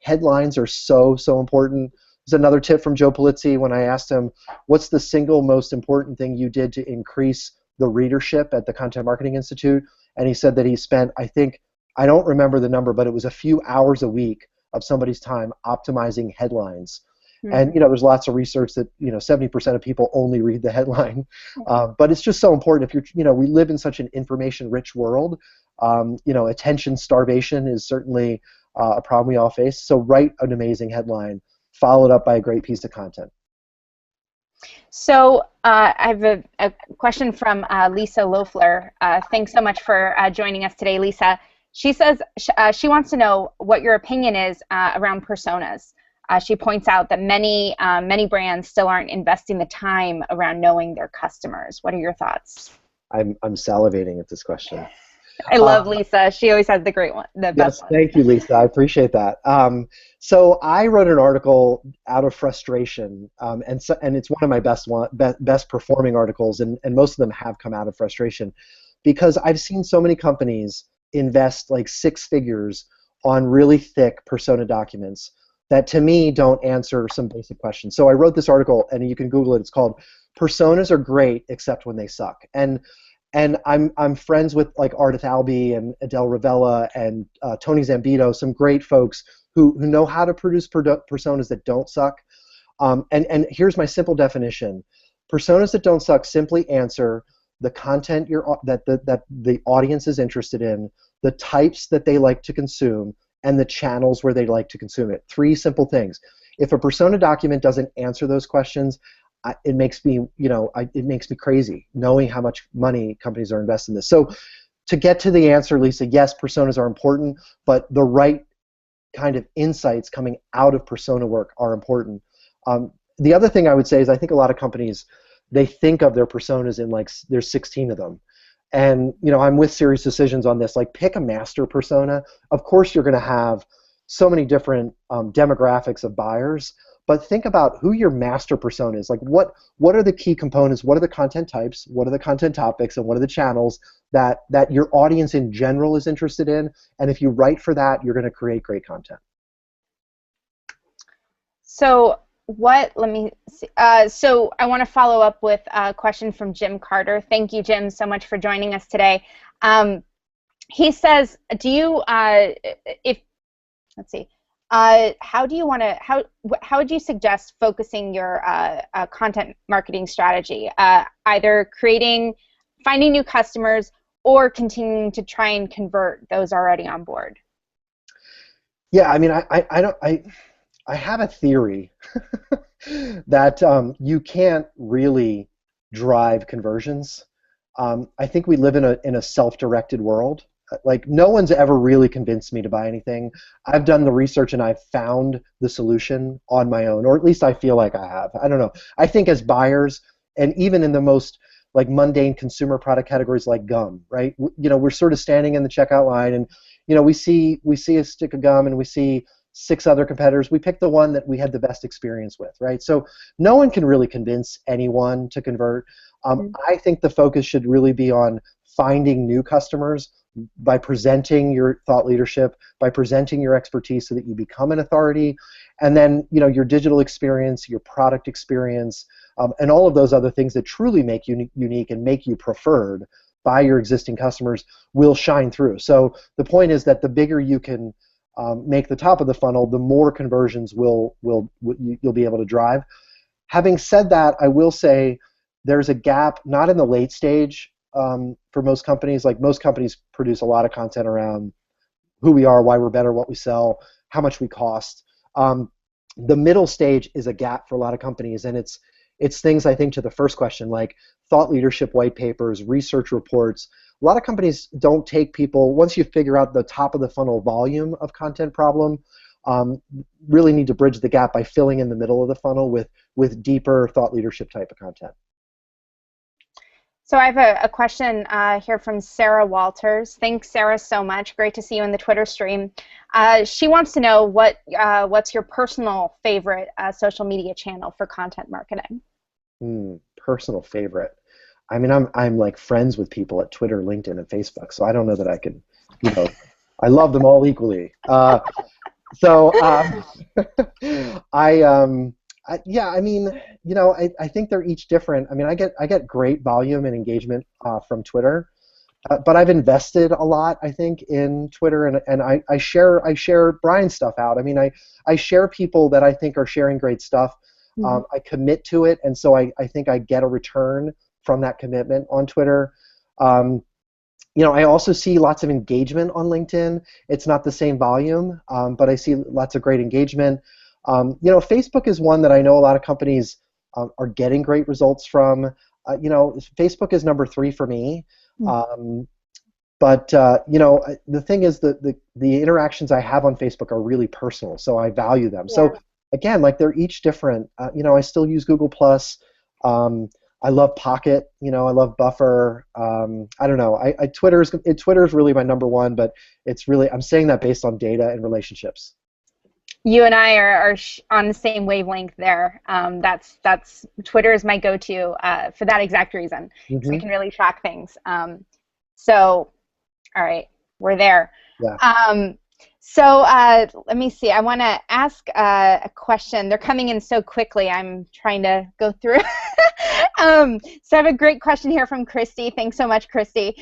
Headlines are so important. There's another tip from Joe Polizzi when I asked him, what's the single most important thing you did to increase the readership at the Content Marketing Institute? And he said that he spent, I don't remember the number, but it was a few hours a week of somebody's time optimizing headlines. And there's lots of research that 70% of people only read the headline, but it's just so important. If we live in such an information-rich world. Attention starvation is certainly a problem we all face. So write an amazing headline, followed up by a great piece of content. So I have a question from Lisa Loeffler. Thanks so much for joining us today, Lisa. She says she wants to know what your opinion is around personas. She points out that many brands still aren't investing the time around knowing their customers. What are your thoughts? I'm salivating at this question. I love Lisa. She always has the best one. Thank you, Lisa. I appreciate that. So I wrote an article out of frustration, and it's one of my best performing articles, and most of them have come out of frustration, because I've seen so many companies invest like 6 figures on really thick persona documents that to me don't answer some basic questions. So I wrote this article, and you can Google it. It's called "Personas Are Great Except When They Suck." And I'm friends with like Ardith Albee and Adele Ravella and Tony Zambito, some great folks who know how to produce personas that don't suck. And here's my simple definition: personas that don't suck simply answer the content that the audience is interested in, the types that they like to consume, and the channels where they like to consume it. 3 simple things. If a persona document doesn't answer those questions, it makes me crazy knowing how much money companies are investing in this. So to get to the answer, Lisa, yes, personas are important, but the right kind of insights coming out of persona work are important. The other thing I would say is I think a lot of companies, they think of their personas in like there's 16 of them. And I'm with Serious Decisions on this. Like, pick a master persona. Of course, you're going to have so many different demographics of buyers, but think about who your master persona is. Like, what are the key components? What are the content types? What are the content topics? And what are the channels that your audience in general is interested in? And if you write for that, you're going to create great content. So let me see. So I want to follow up with a question from Jim Carter. Thank you, Jim, so much for joining us today. He says, do you, let's see, how would you suggest focusing your content marketing strategy? Either finding new customers or continuing to try and convert those already on board? Yeah, I mean, I have a theory that you can't really drive conversions. I think we live in a self-directed world. Like, no one's ever really convinced me to buy anything. I've done the research and I've found the solution on my own, or at least I feel like I have. I don't know. I think as buyers, and even in the most like mundane consumer product categories like gum, right? We're sort of standing in the checkout line, and we see a stick of gum and we see 6 other competitors. We pick the one that we had the best experience with, right? So no one can really convince anyone to convert. I think the focus should really be on finding new customers by presenting your thought leadership, by presenting your expertise so that you become an authority, and then your digital experience, your product experience, and all of those other things that truly make you unique and make you preferred by your existing customers will shine through. So the point is that the bigger you can make the top of the funnel, the more conversions you'll be able to drive. Having said that, I will say there's a gap, not in the late stage for most companies. Like, most companies produce a lot of content around who we are, why we're better, what we sell, how much we cost. The middle stage is a gap for a lot of companies, and it's things, I think, to the first question, like thought leadership white papers, research reports. A lot of companies don't take people, once you figure out the top of the funnel volume of content problem, really need to bridge the gap by filling in the middle of the funnel with deeper thought leadership type of content. So I have a question here from Sarah Walters. Thanks, Sarah, so much. Great to see you in the Twitter stream. She wants to know what's your personal favorite social media channel for content marketing? Personal favorite. I mean, I'm like friends with people at Twitter, LinkedIn, and Facebook, so I don't know that I could you know, I love them all equally. So yeah, I mean, I think they're each different. I mean, I get great volume and engagement from Twitter, but I've invested a lot, I think, in Twitter, and I share Bryan's stuff out. I mean, I share people that I think are sharing great stuff. I commit to it, and so I think I get a return from that commitment on Twitter. I also see lots of engagement on LinkedIn. It's not the same volume, but I see lots of great engagement. Facebook is one that I know a lot of companies are getting great results from. Facebook is number 3 for me. But the thing is that the interactions I have on Facebook are really personal, so I value them. Yeah. So again, like they're each different. I still use Google Plus. I love Pocket. I love Buffer. I don't know. Twitter is really my number one, but it's really, I'm saying that based on data and relationships. You and I are on the same wavelength there. That's Twitter is my go-to for that exact reason. So I can really track things. So, all right, we're there. Yeah. So let me see. I want to ask a question. They're coming in so quickly. I'm trying to go through. So I have a great question here from Christy. Thanks so much, Christy.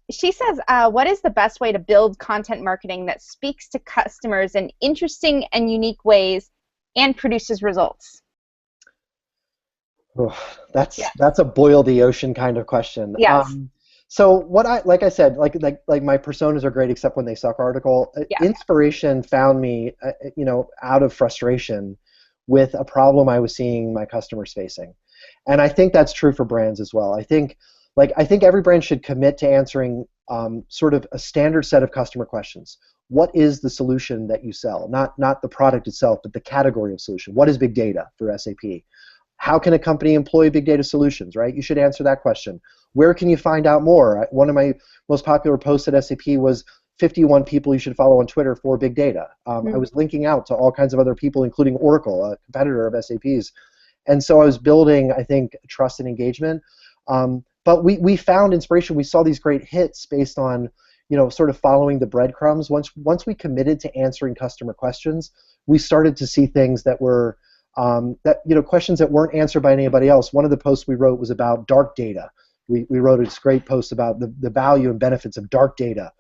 She says, what is the best way to build content marketing that speaks to customers in interesting and unique ways and produces results? Oh, that's a boil the ocean kind of question. Yes. So like I said, like my personas are great except when they suck article. Yeah. Inspiration found me, out of frustration with a problem I was seeing my customers facing, and I think that's true for brands as well. I think every brand should commit to answering sort of a standard set of customer questions. What is the solution that you sell? Not the product itself, but the category of solution. What is big data for SAP? How can a company employ big data solutions, right? You should answer that question. Where can you find out more? One of my most popular posts at SAP was 51 people you should follow on Twitter for big data. I was linking out to all kinds of other people, including Oracle, a competitor of SAP's. And so I was building, I think, trust and engagement. But we found inspiration. We saw these great hits based on, sort of following the breadcrumbs. Once we committed to answering customer questions, we started to see things that were questions that weren't answered by anybody else. One of the posts we wrote was about dark data. We wrote this great post about the value and benefits of dark data,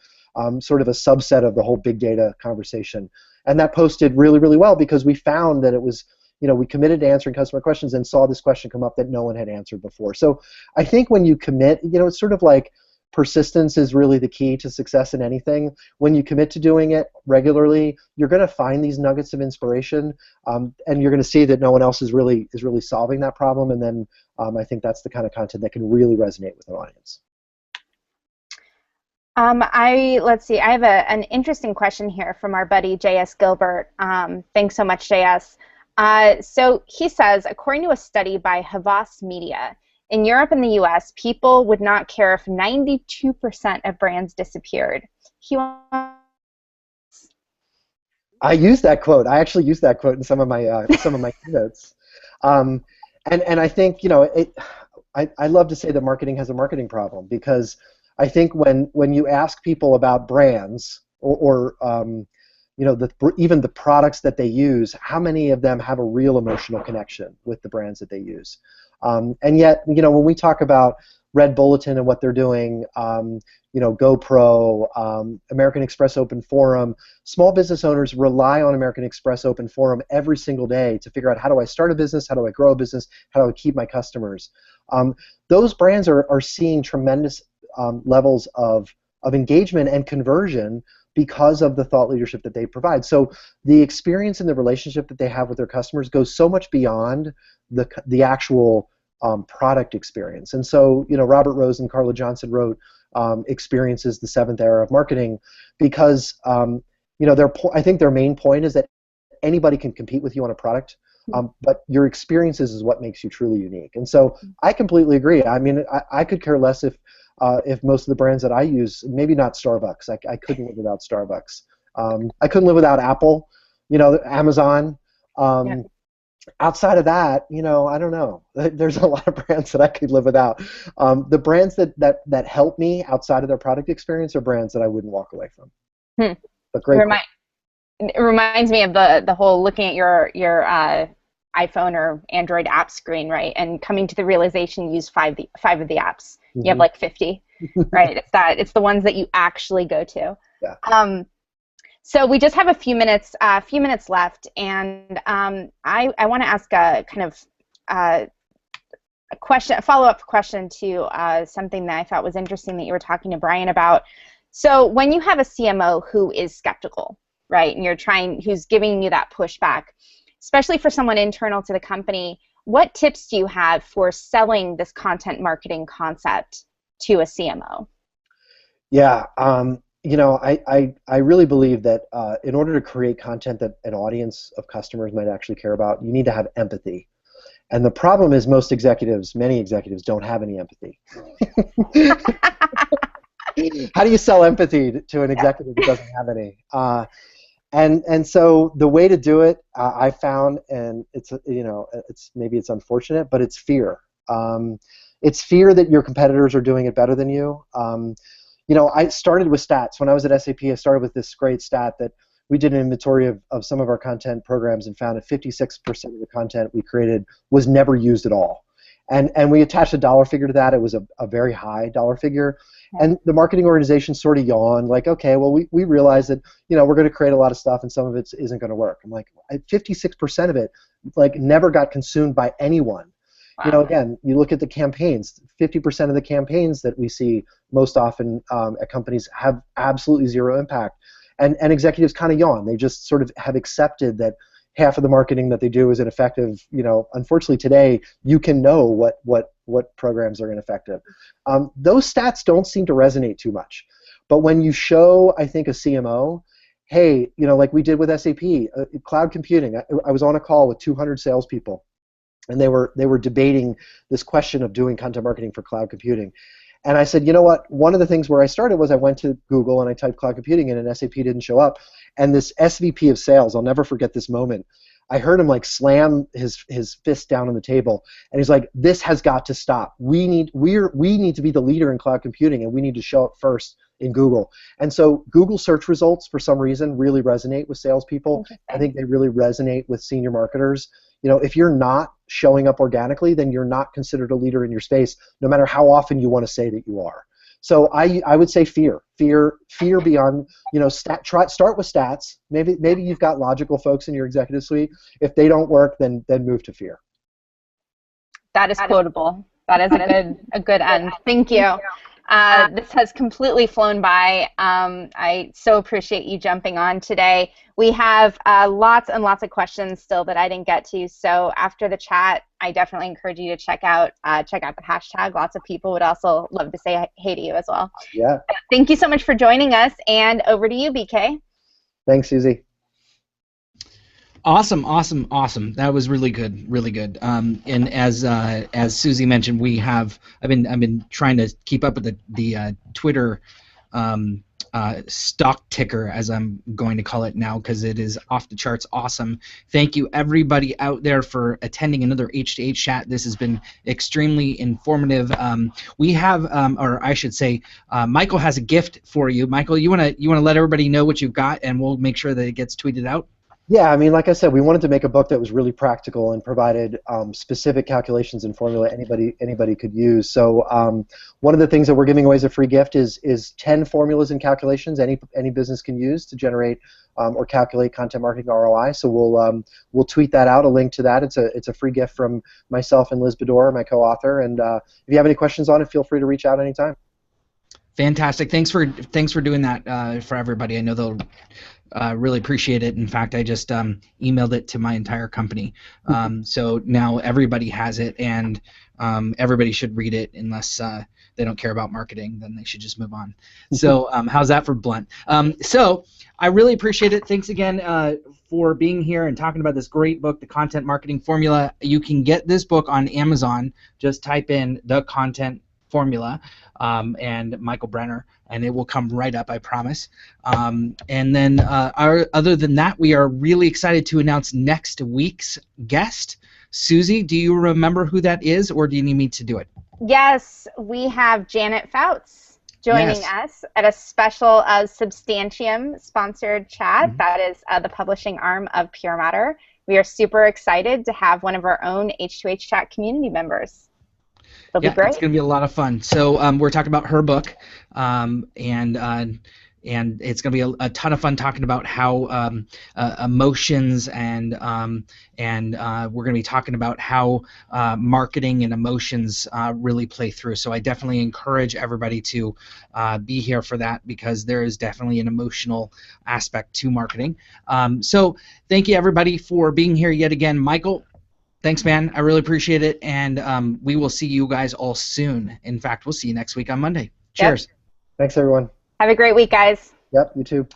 sort of a subset of the whole big data conversation. And that post did really, really well because we found that it was, we committed to answering customer questions and saw this question come up that no one had answered before. So I think when you commit, it's sort of like persistence is really the key to success in anything. When you commit to doing it regularly, you're going to find these nuggets of inspiration, and you're going to see that no one else is really solving that problem. And then I think that's the kind of content that can really resonate with an audience. Let's see. I have an interesting question here from our buddy J.S. Gilbert. Thanks so much, J.S. So he says, according to a study by Havas Media, in Europe and the U.S., people would not care if 92% of brands disappeared. I use that quote. I actually use that quote in some of my keynotes. And I think I love to say that marketing has a marketing problem, because I think when you ask people about brands or even the products that they use, how many of them have a real emotional connection with the brands that they use? And yet, when we talk about Red Bulletin and what they're doing, GoPro, American Express Open Forum, small business owners rely on American Express Open Forum every single day to figure out, how do I start a business, how do I grow a business, how do I keep my customers? Those brands are seeing tremendous levels of engagement and conversion because of the thought leadership that they provide. So the experience and the relationship that they have with their customers goes so much beyond the actual product experience. And so, Robert Rose and Carla Johnson wrote Experiences, the Seventh Era of Marketing, because I think their main point is that anybody can compete with you on a product, but your experiences is what makes you truly unique. And so I completely agree. I mean, I could care less if most of the brands that I use, maybe not Starbucks. I couldn't live without Starbucks. I couldn't live without Apple, Amazon. outside of that, I don't know. There's a lot of brands that I could live without. The brands that help me outside of their product experience are brands that I wouldn't walk away from. Hmm. But great. It reminds me of the whole looking at your iPhone or Android app screen, right, and coming to the realization you use five of the apps. Mm-hmm. You have like 50, right? It's the ones that you actually go to. Yeah. So we just have a few minutes left, and I want to ask a kind of a follow-up question to something that I thought was interesting that you were talking to Bryan about. So when you have a CMO who is skeptical, right, and who's giving you that pushback, especially for someone internal to the company, what tips do you have for selling this content marketing concept to a CMO? Yeah, I really believe that in order to create content that an audience of customers might actually care about, you need to have empathy. And the problem is many executives don't have any empathy. How do you sell empathy to an executive who doesn't have any? And so the way to do it, I found, and it's it's unfortunate, but it's fear. It's fear that your competitors are doing it better than you. I started with stats. When I was at SAP, I started with this great stat that we did an inventory of some of our content programs and found that 56% of the content we created was never used at all. And we attached a dollar figure to that. It was a very high dollar figure. And the marketing organization sort of yawned, like, okay, well, we realize that, we're going to create a lot of stuff and some of it isn't going to work. I'm like, 56% of it, like, never got consumed by anyone. Wow. Again, you look at the campaigns, 50% of the campaigns that we see most often at companies have absolutely zero impact. And executives kind of yawn. They just sort of have accepted that half of the marketing that they do is ineffective. Unfortunately today, you can know what programs are ineffective. Those stats don't seem to resonate too much. But when you show, I think, a CMO, hey, like we did with SAP, cloud computing. I was on a call with 200 salespeople, and they were debating this question of doing content marketing for cloud computing. And I said, you know what? One of the things where I started was I went to Google and I typed cloud computing in, and SAP didn't show up. And this SVP of sales, I'll never forget this moment. I heard him like slam his fist down on the table, and he's like, "This has got to stop. We need to be the leader in cloud computing, and we need to show up first in Google." And so Google search results, for some reason, really resonate with salespeople. I think they really resonate with senior marketers. If you're not showing up organically, then you're not considered a leader in your space, no matter how often you want to say that you are. So I would say fear beyond, start with stats. Maybe you've got logical folks in your executive suite. If they don't work, then move to fear. That is quotable. That is a good end. Thank you. This has completely flown by. I so appreciate you jumping on today. We have lots and lots of questions still that I didn't get to. So after the chat, I definitely encourage you to check out the hashtag. Lots of people would also love to say hey to you as well. Yeah. Thank you so much for joining us, and over to you, BK. Thanks, Suzie. Awesome. That was really good. And as Suzie mentioned, I've been trying to keep up with the Twitter stock ticker, as I'm going to call it now, because it is off the charts awesome. Thank you everybody out there for attending another H2H chat. This has been extremely informative. We have, or I should say, Michael has a gift for you. Michael, you wanna let everybody know what you've got, and we'll make sure that it gets tweeted out. Yeah, I mean, like I said, we wanted to make a book that was really practical and provided specific calculations and formula anybody could use. So one of the things that we're giving away as a free gift is 10 formulas and calculations any business can use to generate or calculate content marketing ROI. So we'll tweet that out, a link to that. It's a free gift from myself and Liz Bedor, my co-author. And if you have any questions on it, feel free to reach out anytime. Fantastic. Thanks for doing that for everybody. I know they'll really appreciate it. In fact, I just emailed it to my entire company. So now everybody has it, and everybody should read it unless they don't care about marketing. Then they should just move on. So how's that for blunt? So I really appreciate it. Thanks again for being here and talking about this great book, The Content Marketing Formula. You can get this book on Amazon. Just type in The Content formula, and Michael Brenner, and it will come right up, I promise. And then other than that, we are really excited to announce next week's guest. Suzie, do you remember who that is, or do you need me to do it? Yes, we have Janet Fouts joining us at a special Substantium sponsored chat. That is the publishing arm of Pure Matter. We are super excited to have one of our own H2H chat community members. It'll be great. It's going to be a lot of fun. So we're talking about her book, and it's going to be a ton of fun talking about how emotions and we're going to be talking about how marketing and emotions really play through. So I definitely encourage everybody to be here for that, because there is definitely an emotional aspect to marketing. So thank you, everybody, for being here yet again. Michael, thanks, man. I really appreciate it, and we will see you guys all soon. In fact, we'll see you next week on Monday. Cheers. Thanks, everyone. Have a great week, guys. Yep, you too.